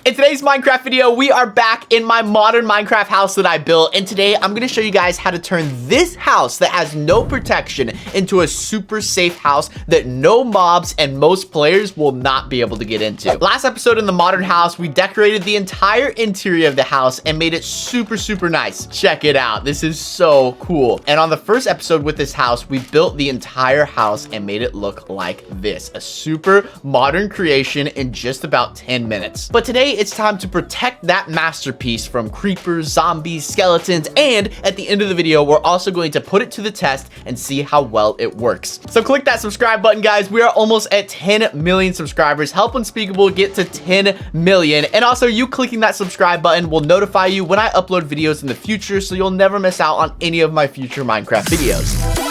In today's Minecraft video, we are back in my modern Minecraft house that I built, and today I'm gonna show you guys how to turn this house that has no protection into a super safe house that no mobs and most players will not be able to get into. Last episode in the modern house, we decorated the entire interior of the house and made it super nice. Check it out. This is so cool. And on the first episode with this house, we built the entire house and made it look like this. A super modern creation in just about 10 minutes. But today, it's time to protect that masterpiece from creepers, zombies, skeletons, and at the end of the video, we're also going to put it to the test and see how well it works. So click that subscribe button, guys. We are almost at 10 million subscribers. Help Unspeakable get to 10 million. And also, you clicking that subscribe button will notify you when I upload videos in the future, so you'll never miss out on any of my future Minecraft videos.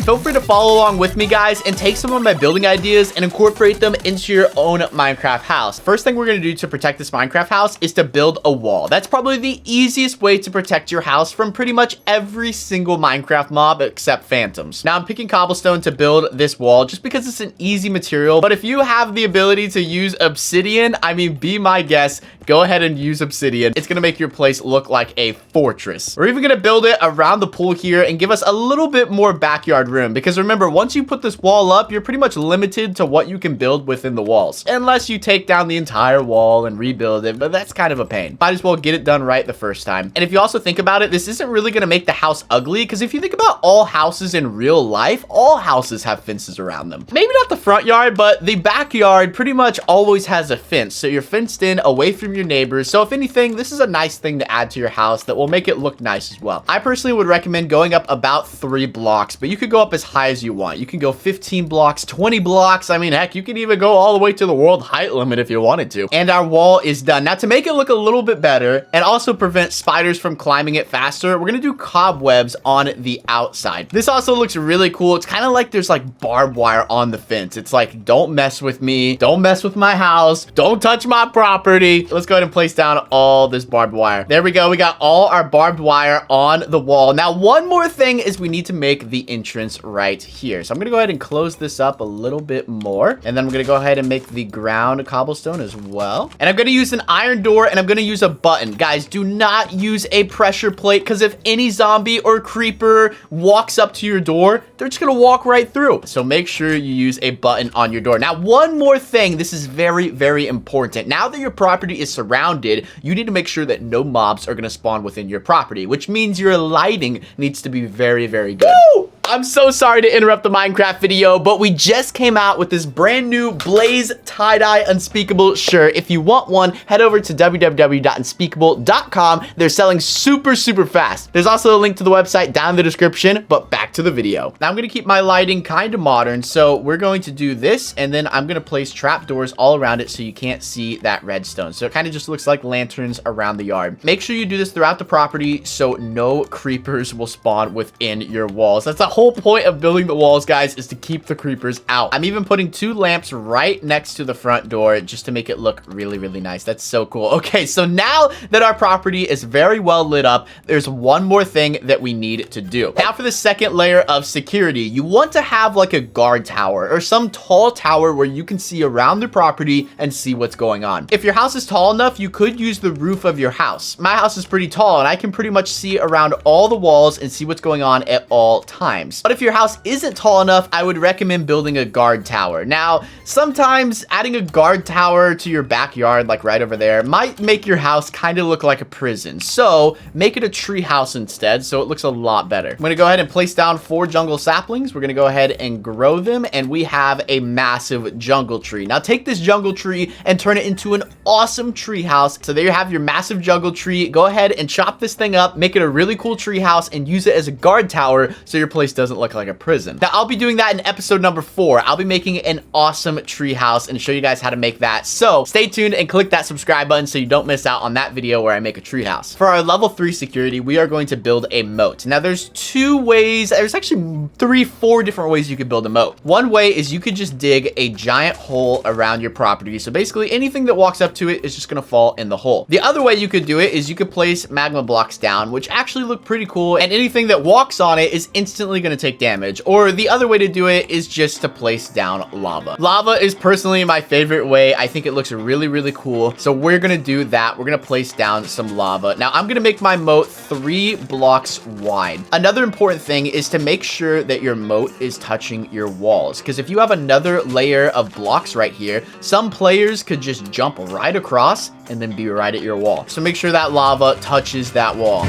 Feel free to follow along with me, guys, and take some of my building ideas and incorporate them into your own Minecraft house. First thing we're going to do to protect this Minecraft house is to build a wall. That's probably the easiest way to protect your house from pretty much every single Minecraft mob except phantoms. Now, I'm picking cobblestone to build this wall just because it's an easy material, but if you have the ability to use obsidian, I mean, be my guest, go ahead and use obsidian. It's going to make your place look like a fortress. We're even going to build it around the pool here and give us a little bit more backyard room, because remember, once you put this wall up, you're pretty much limited to what you can build within the walls, unless you take down the entire wall and rebuild it, but that's kind of a pain. Might as well get it done right the first time. And if you also think about it, this isn't really going to make the house ugly, because if you think about all houses in real life, all houses have fences around them. Maybe not the front yard, but the backyard pretty much always has a fence, so you're fenced in away from your neighbors. So if anything, this is a nice thing to add to your house that will make it look nice as well. I personally would recommend going up about 3 blocks, but you could go up as high as you want. You can go 15 blocks, 20 blocks. I mean, heck, you can even go all the way to the world height limit if you wanted to. And our wall is done. Now, to make it look a little bit better and also prevent spiders from climbing it faster, we're gonna do cobwebs on the outside. This also looks really cool. It's kind of like there's like barbed wire on the fence. It's like, don't mess with me. Don't mess with my house. Don't touch my property. Let's go ahead and place down all this barbed wire. There we go. We got all our barbed wire on the wall. Now, one more thing is we need to make the entrance right here. So I'm gonna go ahead and close this up a little bit more, and then I'm gonna go ahead and make the ground cobblestone as well. And I'm gonna use an iron door, and I'm gonna use a button. Guys, do not use a pressure plate, because if any zombie or creeper walks up to your door, they're just gonna walk right through. So make sure you use a button on your door. Now, one more thing, this is very important. Now that your property is surrounded, you need to make sure that no mobs are gonna spawn within your property, which means your lighting needs to be very good. Woo! I'm so sorry to interrupt the Minecraft video, but we just came out with this brand new Blaze tie-dye Unspeakable shirt. If you want one, head over to www.unspeakable.com. They're selling super fast. There's also a link to the website down in the description, but back to the video. Now, I'm going to keep my lighting kind of modern, so we're going to do this, and then I'm going to place trapdoors all around it so you can't see that redstone. So it kind of just looks like lanterns around the yard. Make sure you do this throughout the property so no creepers will spawn within your walls. That's a whole point of building the walls, guys, is to keep the creepers out. I'm even putting 2 lamps right next to the front door just to make it look really nice. That's so cool. Okay, so now that our property is very well lit up, there's one more thing that we need to do. Now, for the second layer of security, you want to have like a guard tower or some tall tower where you can see around the property and see what's going on. If your house is tall enough, you could use the roof of your house. My house is pretty tall, and I can pretty much see around all the walls and see what's going on at all times. But if your house isn't tall enough, I would recommend building a guard tower. Now, sometimes adding a guard tower to your backyard, like right over there, might make your house kind of look like a prison. So make it a tree house instead, so it looks a lot better. I'm going to go ahead and place down 4 jungle saplings. We're going to go ahead and grow them, and we have a massive jungle tree. Now take this jungle tree and turn it into an awesome tree house. So there you have your massive jungle tree. Go ahead and chop this thing up, make it a really cool tree house, and use it as a guard tower so your place doesn't look like a prison. Now, I'll be doing that in episode number 4. I'll be making an awesome tree house and show you guys how to make that. So stay tuned and click that subscribe button so you don't miss out on that video where I make a tree house. For our level 3 security, we are going to build a moat. Now, there's 2 ways. There's actually 4 different ways you could build a moat. One way is you could just dig a giant hole around your property. So basically, anything that walks up to it is just going to fall in the hole. The other way you could do it is you could place magma blocks down, which actually look pretty cool, and anything that walks on it is instantly going going to take damage. Or the other way to do it is just to place down lava. Lava is personally my favorite way. I think it looks really, really cool. So we're going to do that. We're going to place down some lava. Now I'm going to make my moat 3 blocks wide. Another important thing is to make sure that your moat is touching your walls, because if you have another layer of blocks right here, some players could just jump right across and then be right at your wall. So make sure that lava touches that wall.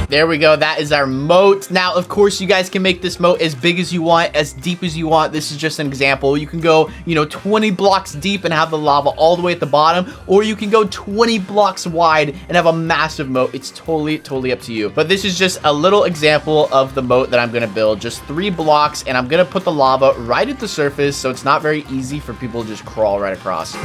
There we go. That is our moat. Now, of course, you guys can make this moat as big as you want, as deep as you want. This is just an example. You can go, 20 blocks deep and have the lava all the way at the bottom, or you can go 20 blocks wide and have a massive moat. It's totally up to you. But this is just a little example of the moat that I'm going to build. Just 3 blocks, and I'm going to put the lava right at the surface, so it's not very easy for people to just crawl right across.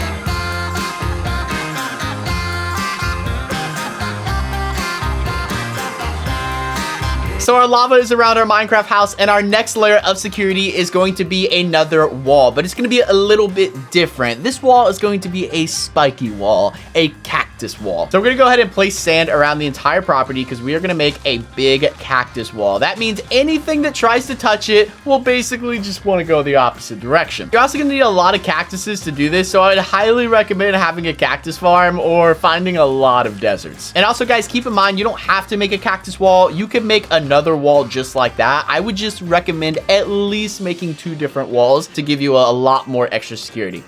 So our lava is around our Minecraft house, and our next layer of security is going to be another wall, but it's going to be a little bit different. This wall is going to be a spiky wall, a cactus wall. So we're going to go ahead and place sand around the entire property because we are going to make a big cactus wall. That means anything that tries to touch it will basically just want to go the opposite direction. You're also going to need a lot of cactuses to do this, so I would highly recommend having a cactus farm or finding a lot of deserts. And also, guys, keep in mind, you don't have to make a cactus wall. You can make another wall just like that. I would just recommend at least making 2 different walls to give you a lot more extra security.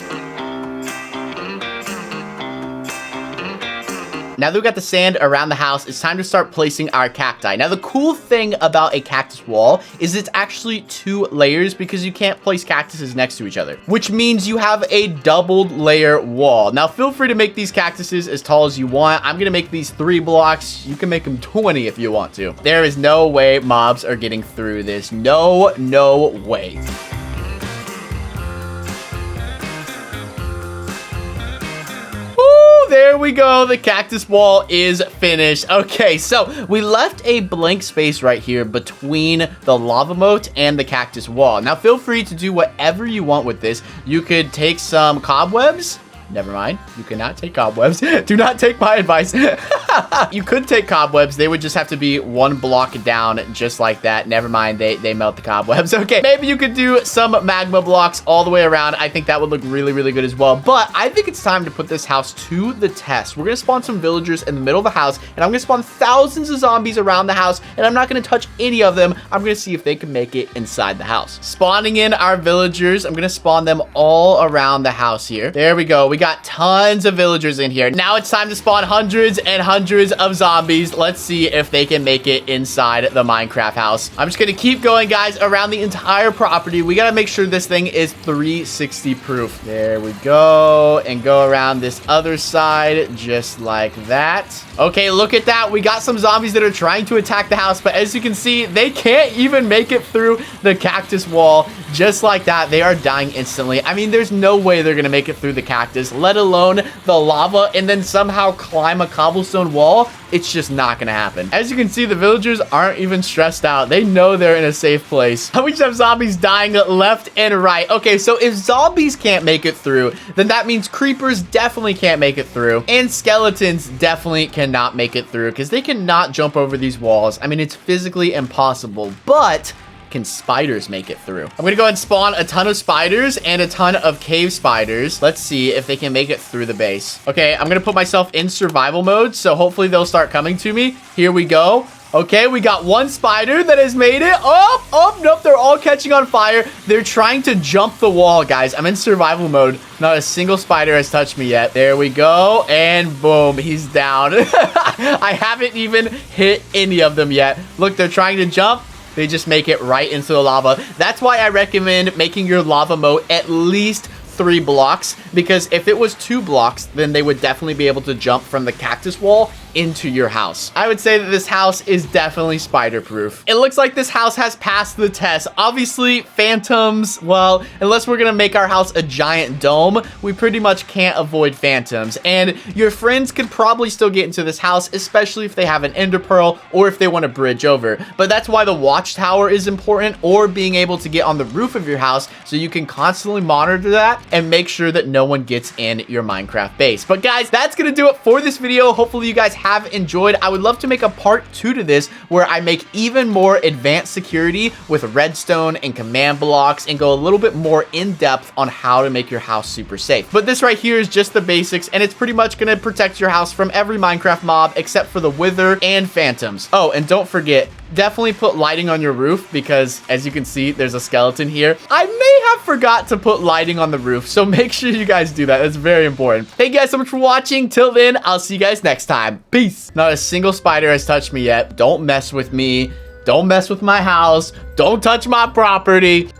Now that we've got the sand around the house, it's time to start placing our cacti. Now, the cool thing about a cactus wall is it's actually 2 layers because you can't place cactuses next to each other, which means you have a doubled layer wall. Now, feel free to make these cactuses as tall as you want. I'm going to make these 3 blocks. You can make them 20 if you want to. There is no way mobs are getting through this. No way. There we go. The cactus wall is finished. Okay, so we left a blank space right here between the lava moat and the cactus wall. Now, feel free to do whatever you want with this. You could take some cobwebs. Never mind. You cannot take cobwebs. Do not take my advice. You could take cobwebs. They would just have to be 1 block down, just like that. Never mind. They melt the cobwebs. Okay, maybe you could do some magma blocks all the way around. I think that would look really good as well. But I think it's time to put this house to the test. We're going to spawn some villagers in the middle of the house, and I'm going to spawn thousands of zombies around the house, and I'm not going to touch any of them. I'm going to see if they can make it inside the house. Spawning in our villagers. I'm going to spawn them all around the house here. There we go. We got tons of villagers in here. Now it's time to spawn hundreds and hundreds of zombies. Let's see if they can make it inside the Minecraft house. I'm just gonna keep going, guys, around the entire property. We gotta make sure this thing is 360 proof. There we go. And go around this other side just like that. Okay, look at that. We got some zombies that are trying to attack the house, but as you can see, they can't even make it through the cactus wall. Just like that, they are dying instantly. I mean, there's no way they're gonna make it through the cactus, let alone the lava, and then somehow climb a cobblestone wall. It's just not gonna happen. As you can see, the villagers aren't even stressed out. They know they're in a safe place. We just have zombies dying left and right. Okay, so if zombies can't make it through, then that means creepers definitely can't make it through, and skeletons definitely cannot make it through because they cannot jump over these walls. I mean, it's physically impossible, but can spiders make it through? I'm gonna go ahead and spawn a ton of spiders and a ton of cave spiders. Let's see if they can make it through the base. Okay, I'm gonna put myself in survival mode, so hopefully they'll start coming to me. Here we go. Okay, we got 1 spider that has made it. Oh, nope, they're all catching on fire. They're trying to jump the wall, guys. I'm in survival mode. Not a single spider has touched me yet. There we go, and boom, he's down. I haven't even hit any of them yet. Look, they're trying to jump. They just make it right into the lava. That's why I recommend making your lava moat at least 3 blocks, because if it was 2 blocks, then they would definitely be able to jump from the cactus wall into your house. I would say that this house is definitely spider proof. It looks like this house has passed the test. Obviously, phantoms, well, unless we're gonna make our house a giant dome, we pretty much can't avoid phantoms. And your friends could probably still get into this house, especially if they have an ender pearl or if they want to bridge over. But that's why the watchtower is important, or being able to get on the roof of your house so you can constantly monitor that and make sure that no one gets in your Minecraft base. But guys, that's gonna do it for this video. Hopefully you guys have enjoyed. I would love to make a part 2 to this where I make even more advanced security with redstone and command blocks and go a little bit more in depth on how to make your house super safe. But this right here is just the basics, and it's pretty much gonna protect your house from every Minecraft mob except for the wither and phantoms. Oh, and don't forget, definitely put lighting on your roof, because as you can see, there's a skeleton here. I may have forgot to put lighting on the roof, so make sure you guys do that. It's very important. Thank you guys so much for watching. Till then, I'll see you guys next time. Peace. Not a single spider has touched me yet. Don't mess with me. Don't mess with my house. Don't touch my property.